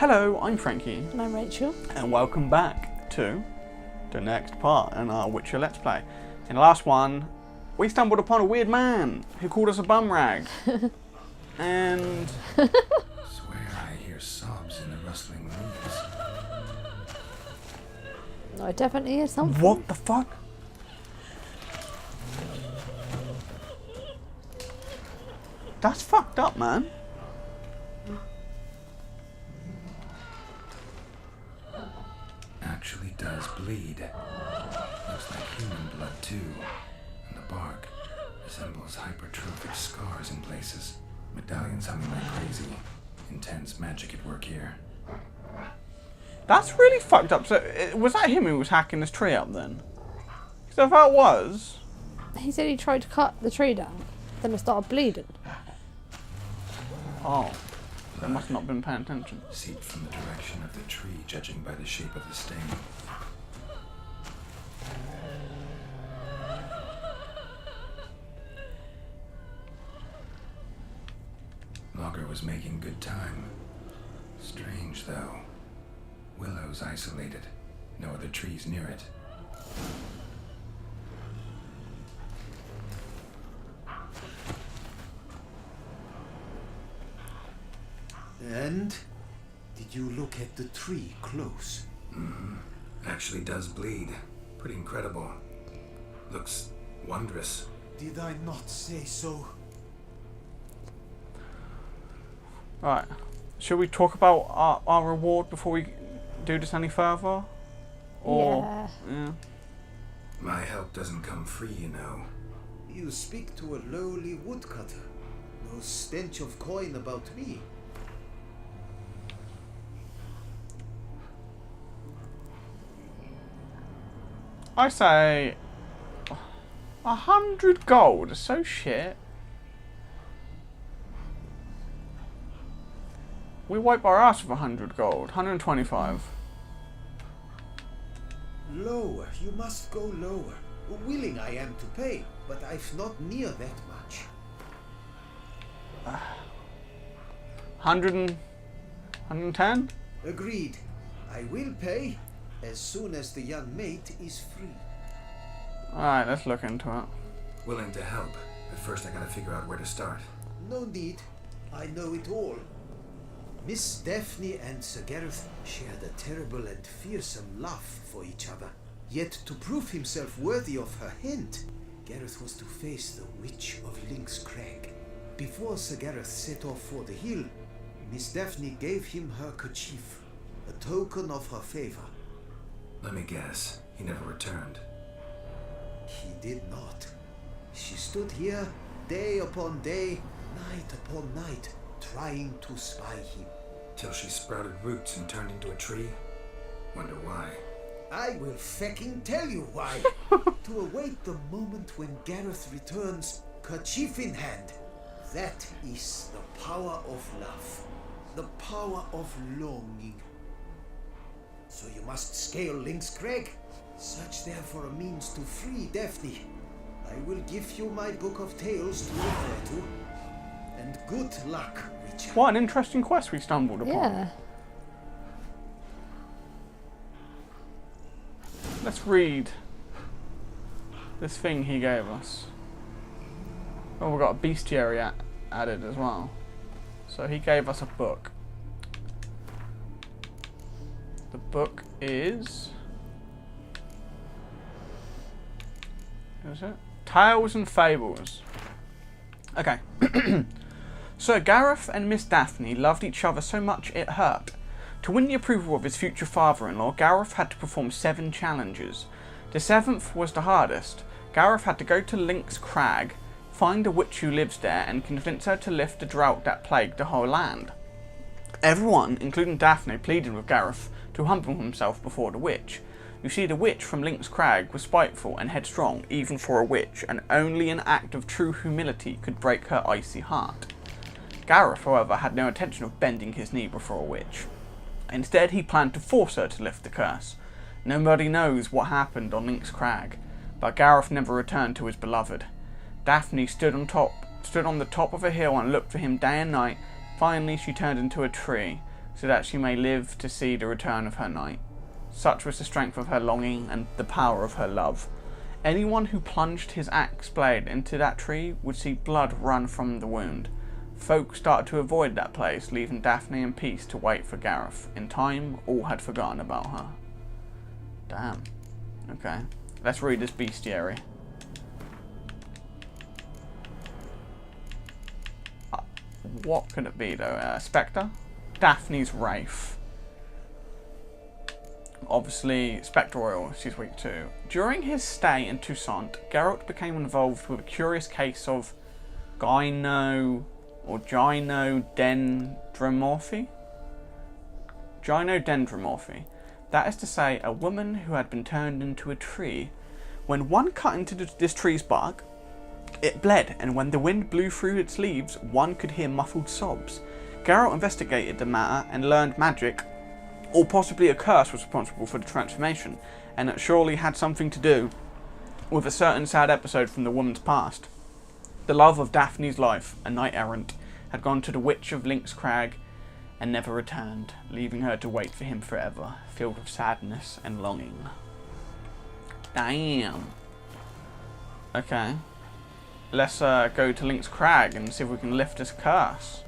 Hello, I'm Frankie. And I'm Rachel. And welcome back to the next part in our Witcher Let's Play. In the last one, we stumbled upon a weird man who called us a bumrag. And... Swear I hear sobs in the rustling leaves. No, it definitely is something. What the fuck? That's fucked up, man. Actually does bleed. Looks like human blood too. And the bark resembles hypertrophic scars in places. Medallions humming like crazy. Intense magic at work here. That's really fucked up. So, was that him who was hacking this tree up then? Because if that was... He said he tried to cut the tree down, then it started bleeding. Oh. I must not have been paying attention. Seeped from the direction of the tree, judging by the shape of the stain. Logger was making good time. Strange, though. Willow's isolated. No other trees near it. And? Did you look at the tree close? Mm-hmm. Actually does bleed. Pretty incredible. Looks wondrous. Did I not say so? Right. Should we talk about our reward before we do this any further? Or, yeah. My help doesn't come free, you know. You speak to a lowly woodcutter. No stench of coin about me. I say 100 gold is so shit. We wipe our ass with 100 gold. 125. Lower. You must go lower. Willing I am to pay, but I've not near that much. 110? Agreed. I will pay as soon as the young mate is free. Alright, let's look into it. Willing to help, but first I gotta figure out where to start. No need. I know it all. Miss Daphne and Sir Gareth shared a terrible and fearsome love for each other. Yet to prove himself worthy of her hint, Gareth was to face the Witch of Lynx Crag. Before Sir Gareth set off for the hill, Miss Daphne gave him her kerchief, a token of her favor. Let me guess, he never returned. He did not. She stood here day upon day, night upon night, trying to spy him. Till she sprouted roots and turned into a tree? Wonder why. I will fecking tell you why. To await the moment when Gareth returns, kerchief in hand. That is the power of love. The power of longing. So you must scale Lynx Crag. Search there for a means to free Daphne. I will give you my book of tales to refer to. And good luck, Witcher. What an interesting quest we stumbled upon. Yeah. Let's read this thing he gave us. Oh, we've got a bestiary added as well. So he gave us a book. The book is it? Tales and Fables. Okay. Sir Gareth and Miss Daphne loved each other so much it hurt. To win the approval of his future father-in-law, Gareth had to perform 7 challenges. The 7th was the hardest. Gareth had to go to Lynx Crag, find a witch who lives there, and convince her to lift the drought that plagued the whole land. Everyone, including Daphne, pleaded with Gareth to humble himself before the witch. You see, the witch from Lynx Crag was spiteful and headstrong, even for a witch, and only an act of true humility could break her icy heart. Gareth, however, had no intention of bending his knee before a witch. Instead, he planned to force her to lift the curse. Nobody knows what happened on Lynx Crag, but Gareth never returned to his beloved. Daphne stood on the top of a hill and looked for him day and night. Finally, she turned into a tree. so that she may live to see the return of her knight. Such was the strength of her longing and the power of her love. Anyone who plunged his axe blade into that tree would see blood run from the wound. Folk started to avoid that place, leaving Daphne in peace to wait for Gareth. In time, all had forgotten about her. Damn. Okay. Let's read this bestiary. What could it be, though? Spectre? Daphne's Wraith. Obviously, Spectre Royal, she's weak too. During his stay in Toussaint, Geralt became involved with a curious case of gynodendromorphy? Gynodendromorphy. That is to say, a woman who had been turned into a tree. When one cut into this tree's bark, it bled, and when the wind blew through its leaves, one could hear muffled sobs. Geralt investigated the matter and learned magic, or possibly a curse, was responsible for the transformation, and it surely had something to do with a certain sad episode from the woman's past. The love of Daphne's life, a knight-errant, had gone to the Witch of Lynx Crag and never returned, leaving her to wait for him forever, filled with sadness and longing. Damn. Okay. Let's go to Lynx Crag and see if we can lift this curse.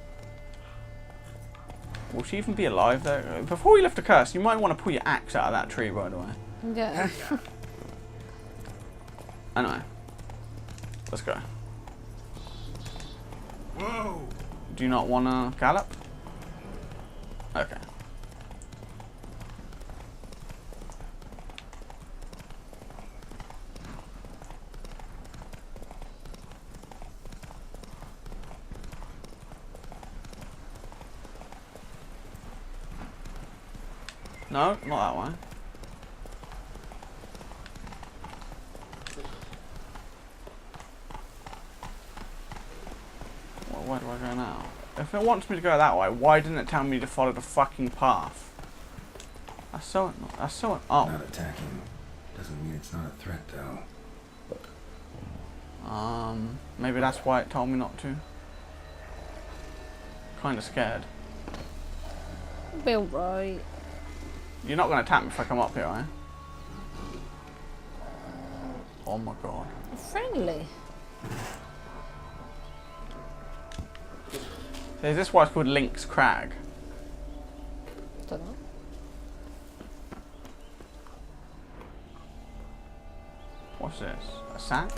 Will she even be alive though? Before we lift a curse, you might want to pull your axe out of that tree, by the way. Yeah. Anyway. Let's go. Whoa! Do you not want to gallop? Okay. No, not that way. Well, where do I go now? If it wants me to go that way, why didn't it tell me to follow the fucking path? That's so oh. Not attacking doesn't mean it's not a threat, though. Maybe that's why it told me not to. Kinda scared. Be alright. You're not gonna attack me if I come up here, eh? Oh my god. Friendly. So is this why it's called Lynx Crag? Don't know. What's this? A sack?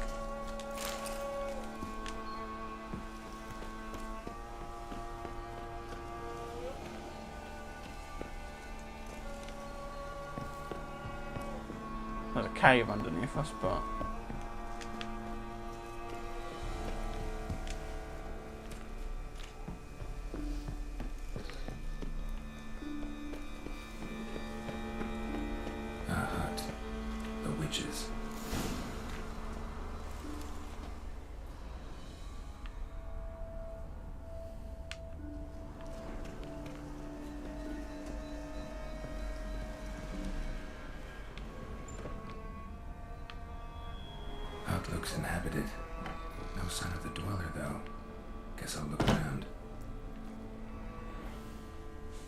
There's a cave underneath us, but... A hut. The witches. Hut looks inhabited. No sign of the dweller, though. Guess I'll look around.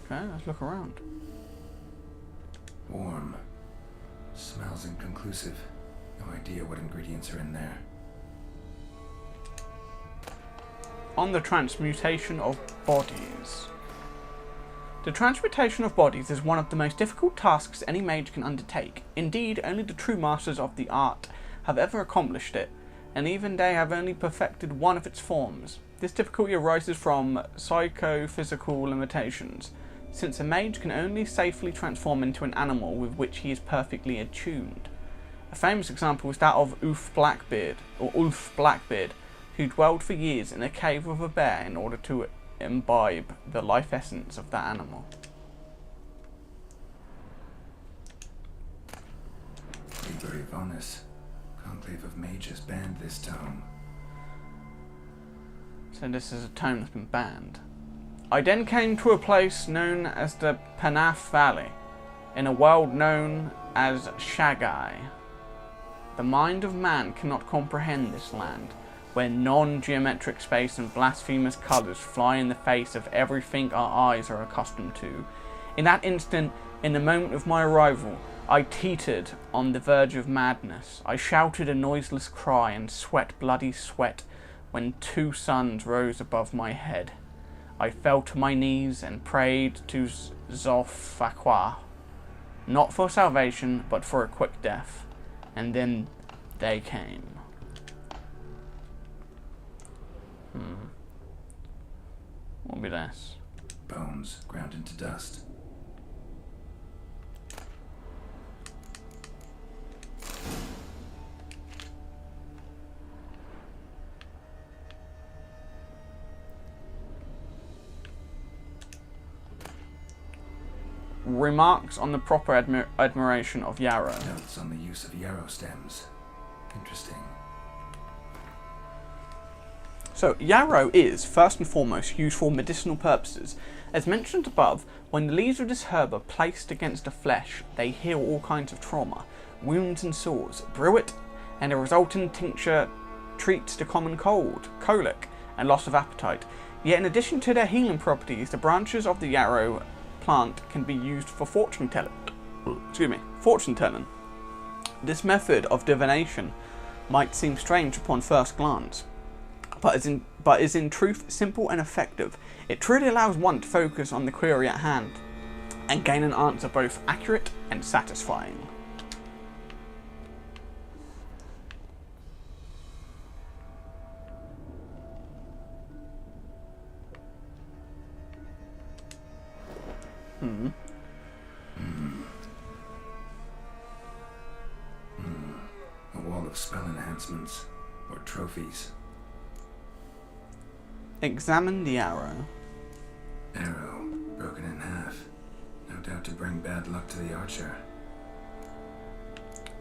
Okay, let's look around. Warm. Smells inconclusive. No idea what ingredients are in there. On the transmutation of bodies. The transmutation of bodies is one of the most difficult tasks any mage can undertake. Indeed, only the true masters of the art have ever accomplished it, and even they have only perfected one of its forms. This difficulty arises from psychophysical limitations, since a mage can only safely transform into an animal with which he is perfectly attuned. A famous example is that of Ulf Blackbeard, who dwelled for years in a cave with a bear in order to imbibe the life essence of that animal. Liber Ivonus. Conclave of Mages banned this tome. So this is a tome that's been banned. I then came to a place known as the Panaf Valley, in a world known as Shagai. The mind of man cannot comprehend this land, where non-geometric space and blasphemous colours fly in the face of everything our eyes are accustomed to. In that instant, in the moment of my arrival, I teetered on the verge of madness. I shouted a noiseless cry and sweat bloody sweat when 2 suns rose above my head. I fell to my knees and prayed to Zophaqua, not for salvation, but for a quick death. And then they came. What'll be this? Bones ground into dust. Remarks on the proper admiration of yarrow. Notes on the use of yarrow stems. Interesting. So, yarrow is, first and foremost, used for medicinal purposes. As mentioned above, when the leaves of this herb are placed against the flesh, they heal all kinds of trauma, wounds and sores. Brew it, and the resultant tincture treats the common cold, colic, and loss of appetite. Yet in addition to their healing properties, the branches of the yarrow plant can be used for fortune telling. This method of divination might seem strange upon first glance, but is in truth simple and effective. It truly allows one to focus on the query at hand and gain an answer both accurate and satisfying. A wall of spell enhancements or trophies. Examine the arrow. Arrow broken in half. No doubt to bring bad luck to the archer.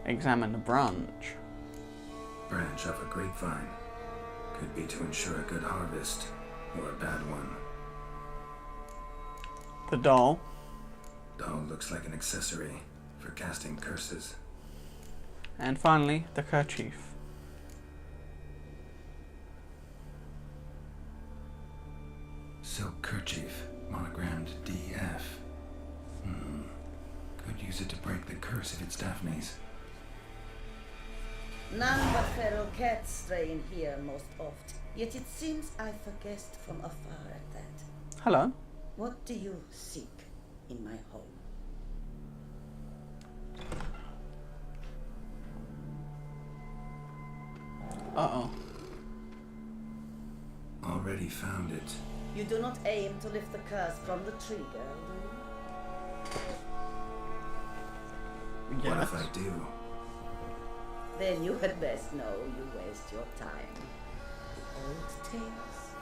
Examine the branch. Branch off a grapevine. Could be to ensure a good harvest or a bad one. The doll. Doll looks like an accessory for casting curses. And finally, the kerchief. Silk kerchief, monogrammed DF. Could use it to break the curse if it's Daphne's. None but feral cats stray in here most oft, yet it seems I've a guest from afar at that. Hello. What do you seek in my home? Uh-oh. Already found it. You do not aim to lift the curse from the tree, girl, do you? What if I do? Then you had best know you waste your time. The old tales?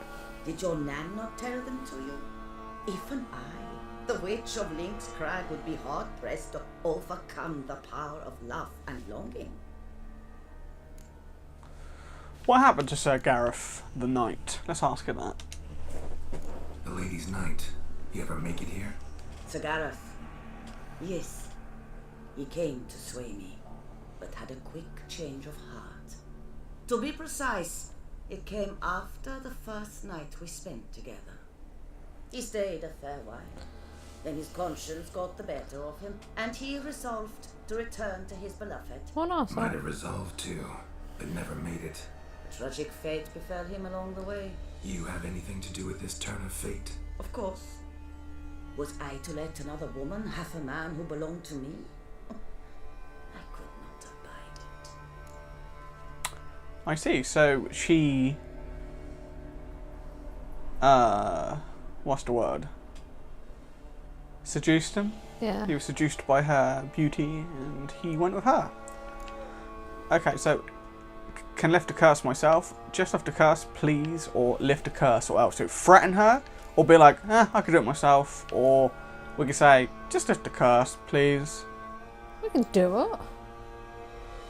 Did your nan not tell them to you? Even I, the witch of Link's Crag, would be hard-pressed to overcome the power of love and longing. What happened to Sir Gareth the Knight? Let's ask her that. The Lady's Knight. You ever make it here? Sir Gareth. Yes. He came to sway me, but had a quick change of heart. To be precise, it came after the first night we spent together. He stayed a fair while. Then his conscience got the better of him, and he resolved to return to his beloved. What else? Might have resolved to, but never made it. A tragic fate befell him along the way. You have anything to do with this turn of fate? Of course. Was I to let another woman have a man who belonged to me? I could not abide it. I see. So she... what's the word? Seduced him? Yeah. He was seduced by her beauty and he went with her. Okay, so... Can lift a curse myself? Just lift a curse, please, or lift a curse or else. So threaten her, or be like, I could do it myself, or we could say, just lift a curse, please. We can do it.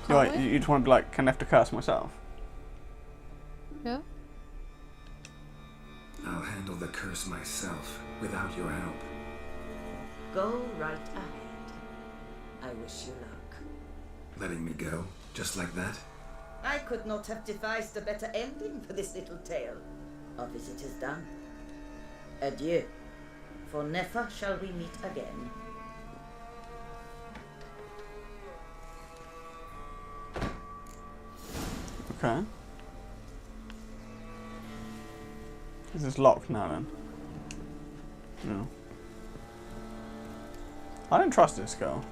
Can't we? You just want to be like, can lift a curse myself? Yeah. I'll handle the curse myself, without your help. Go right ahead. I wish you luck. Letting me go, just like that? I could not have devised a better ending for this little tale. Our visit is done. Adieu, for never shall we meet again. Okay. Is this locked now then? No. I don't trust this girl.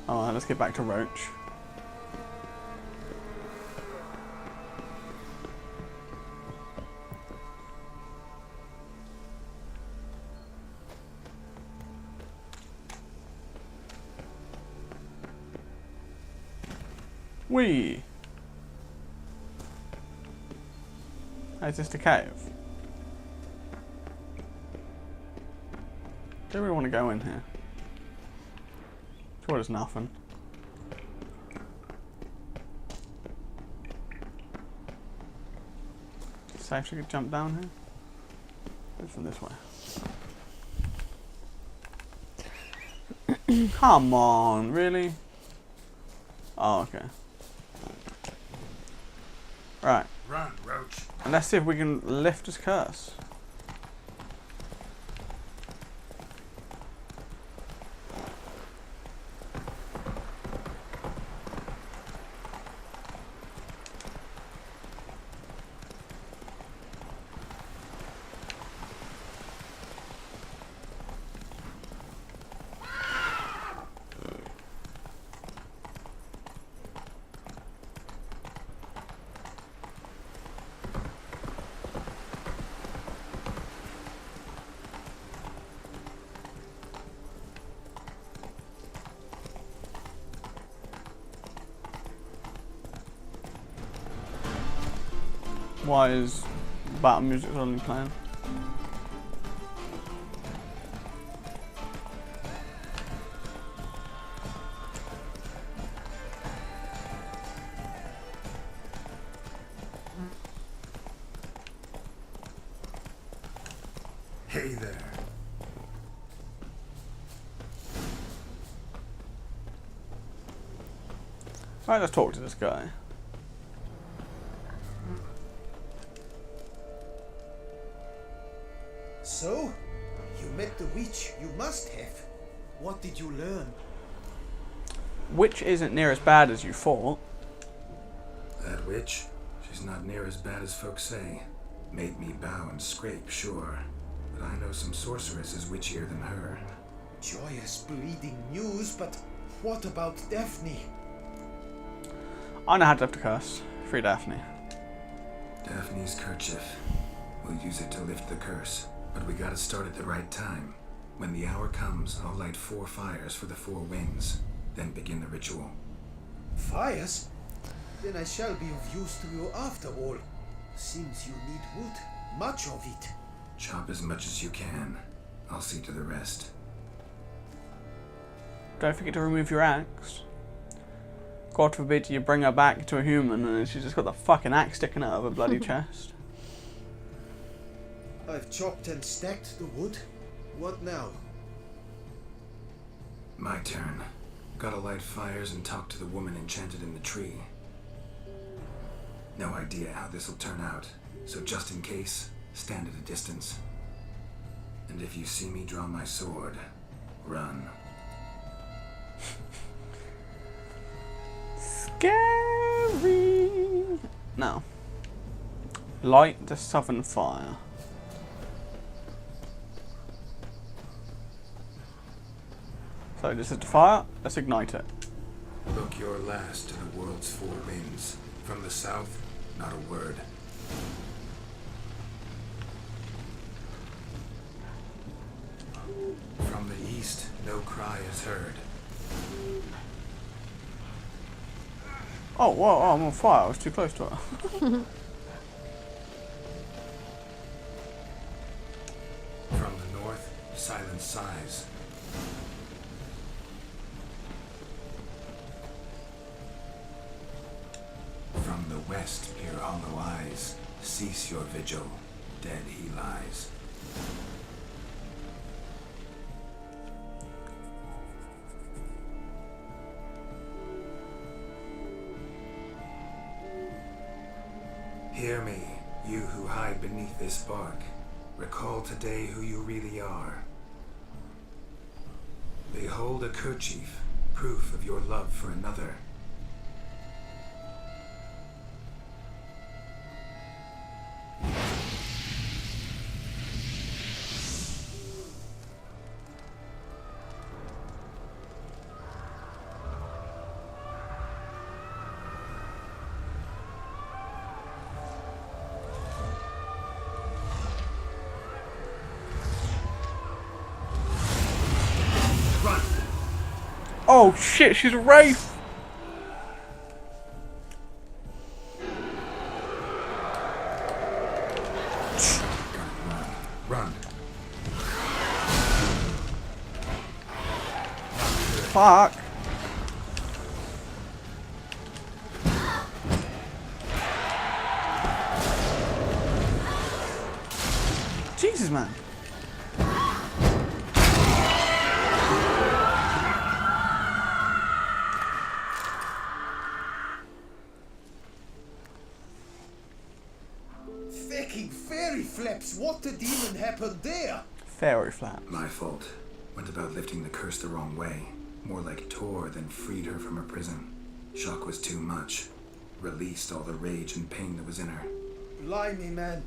Oh, let's get back to Roach. Whee! Is this the cave? Do we want to go in here? Sure, there's nothing. Safe to jump down here? Go from this way. Come on, really? Oh, okay. Right. Run, Roach. And let's see if we can lift his curse. Why is battle music only playing? Hey there. Right, let's talk to this guy. So, you met the witch. You must have. What did you learn? Witch isn't near as bad as you thought. That witch? She's not near as bad as folks say. Made me bow and scrape, sure. But I know some sorceresses witchier than her. Joyous, bleeding news, but what about Daphne? I know how to lift a curse. Free Daphne. Daphne's kerchief. We'll use it to lift the curse. But we gotta start at the right time. When the hour comes, I'll light 4 fires for the 4 winds. Then begin the ritual. Fires? Then I shall be of use to you after all. Seems you need wood. Much of it. Chop as much as you can. I'll see to the rest. Don't forget to remove your axe. God forbid you bring her back to a human and she's just got the fucking axe sticking out of her bloody chest. I've chopped and stacked the wood. What now? My turn. Gotta light fires and talk to the woman enchanted in the tree. No idea how this'll turn out, so just in case, stand at a distance. And if you see me draw my sword, run. Scary! Now, light the southern fire. So this is the fire, let's ignite it. Look your last to the world's 4 winds. From the south, not a word. From the east, no cry is heard. Oh, whoa, oh, I'm on fire, I was too close to it. From the north, silence sighs. From the west, peer hollow eyes. Cease your vigil, dead he lies. Hear me, you who hide beneath this bark. Recall today who you really are. Behold a kerchief, proof of your love for another. Oh shit, she's a wraith! Run. Fuck. Jesus, man. Fucking fairy flaps! What the demon happened there? Fairy flap. My fault. Went about lifting the curse the wrong way. More like tore than freed her from her prison. Shock was too much. Released all the rage and pain that was in her. Blimey, man.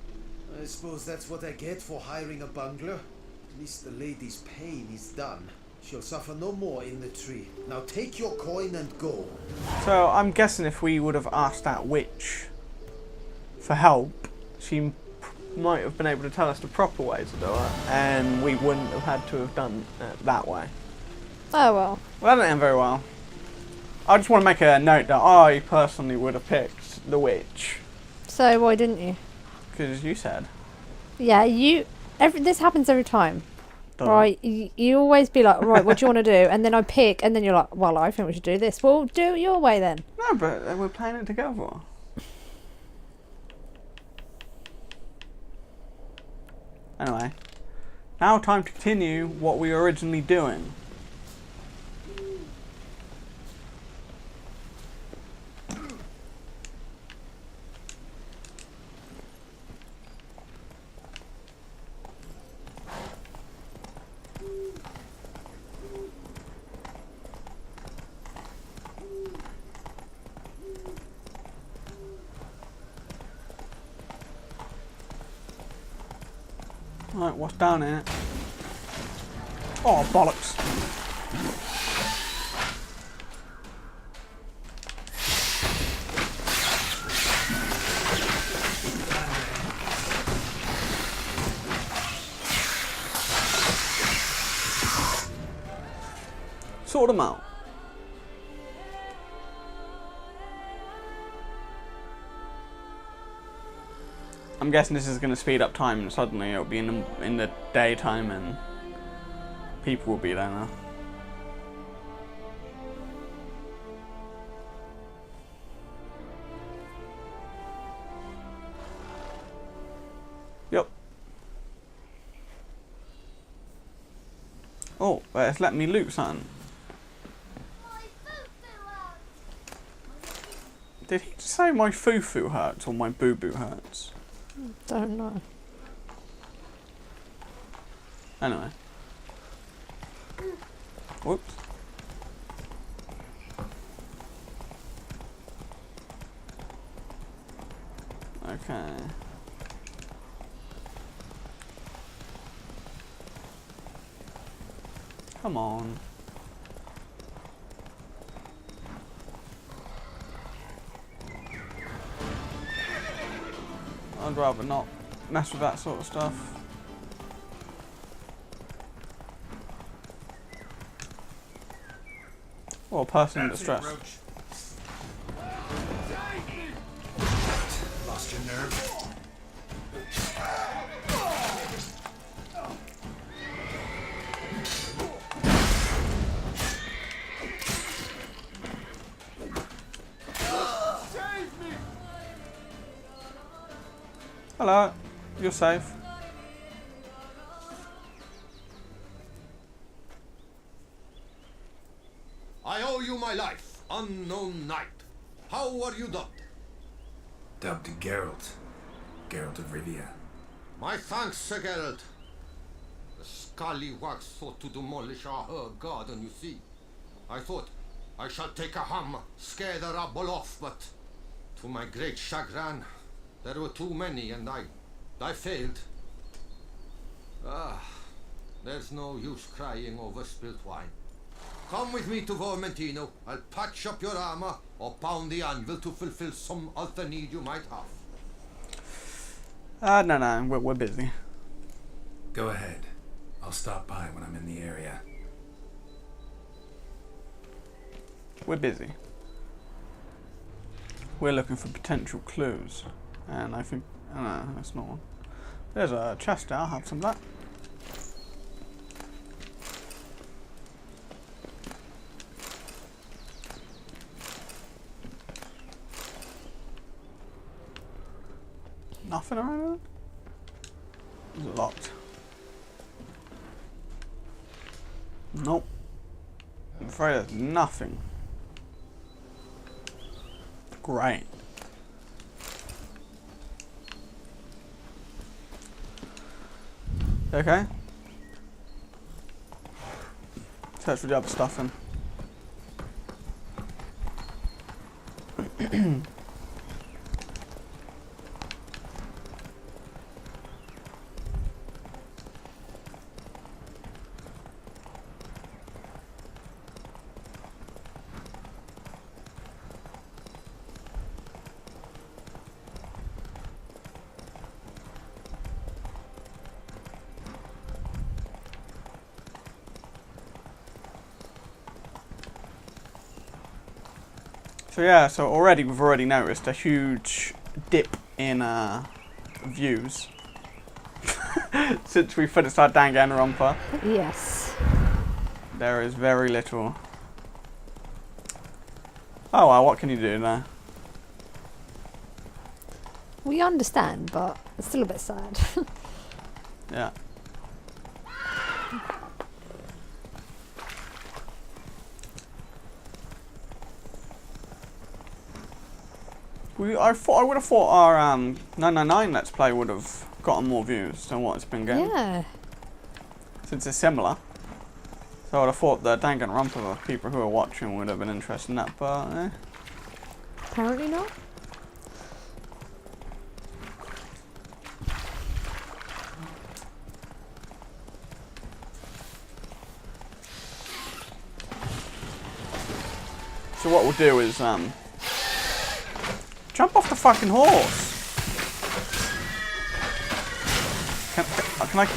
I suppose that's what I get for hiring a bungler. At least the lady's pain is done. She'll suffer no more in the tree. Now take your coin and go. So I'm guessing if we would have asked that witch for help, she might have been able to tell us the proper way to do it, and we wouldn't have had to have done it that way. Oh well. Well, that didn't end very well. I just want to make a note that I personally would have picked the witch, So why didn't you? because you said. Yeah, this happens every time. Doesn't. Right, you always be like, right, what do you want to do? And then I pick, and then you're like, well, I think we should do this. Well, do it your way then. No, but we're playing it together. Anyway, now time to continue what we were originally doing. Right, what's down here? Oh, bollocks. Sort them out. I'm guessing this is going to speed up time, and suddenly it'll be in the daytime, and people will be there now. Yep. Oh, it's letting me loot something. Did he just say my foo-foo hurts or my boo-boo hurts? Don't know. Anyway. Whoops. Okay. Come on. I'd rather not mess with that sort of stuff. Or a person in distress. Lost your nerve? Hello, you're safe. I owe you my life, unknown knight. How are you done? Dubbed Geralt. Geralt of Rivia. My thanks, Sir Geralt. The scallywags thought to demolish our herb garden, you see. I thought, I shall take a hammer, scare the rabble off, but to my great chagrin, there were too many and I failed. Ah, there's no use crying over spilt wine. Come with me to Vermentino. I'll patch up your armor or pound the anvil to fulfill some other need you might have. No, we're busy. Go ahead. I'll stop by when I'm in the area. We're busy. We're looking for potential clues. And I think... no, that's not one. There's a chest there, I'll have some of that. Nothing around it? Is it locked? Nope. I'm afraid there's nothing. Great. Okay. Search for the other stuff then. So yeah, so already we've already noticed a huge dip in views since we finished our Danganronpa. Yes. There is very little. Oh well, what can you do now? We understand, but it's still a bit sad. Yeah. I would have thought our 999 Let's Play would have gotten more views than what it's been getting. Yeah. Since it's similar. So I would have thought the Danganronpa people who are watching would have been interested in that, but Apparently not. So what we'll do is jump off the fucking horse. Can I?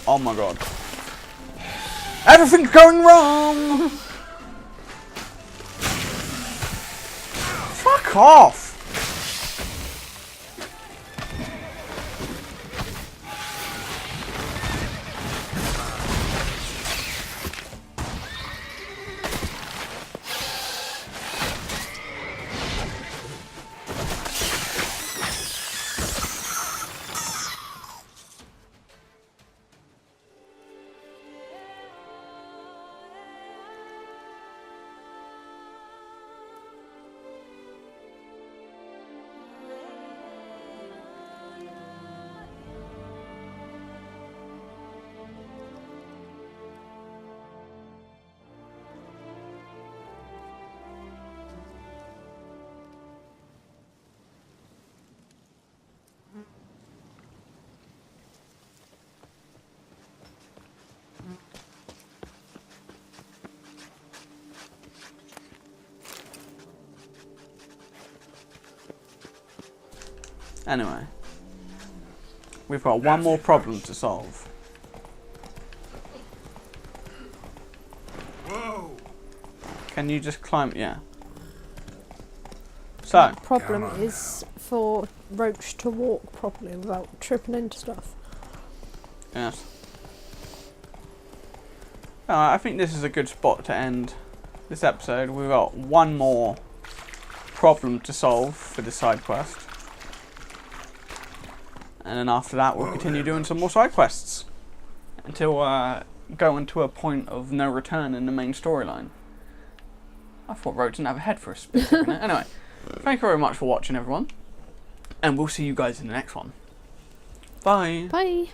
Oh my god! Everything's going wrong. Fuck off! Anyway, we've got one more problem to solve. Whoa! Can you just climb? Yeah. So, Problem Come on is for Roach to walk properly without tripping into stuff. yes. I think this is a good spot to end this episode. We've got one more problem to solve for the side quest. And then after that we'll continue doing some more side quests. Until going to a point of no return in the main storyline. I thought Roach didn't have a head for a split second. Anyway, thank you very much for watching, everyone. And we'll see you guys in the next one. Bye. Bye.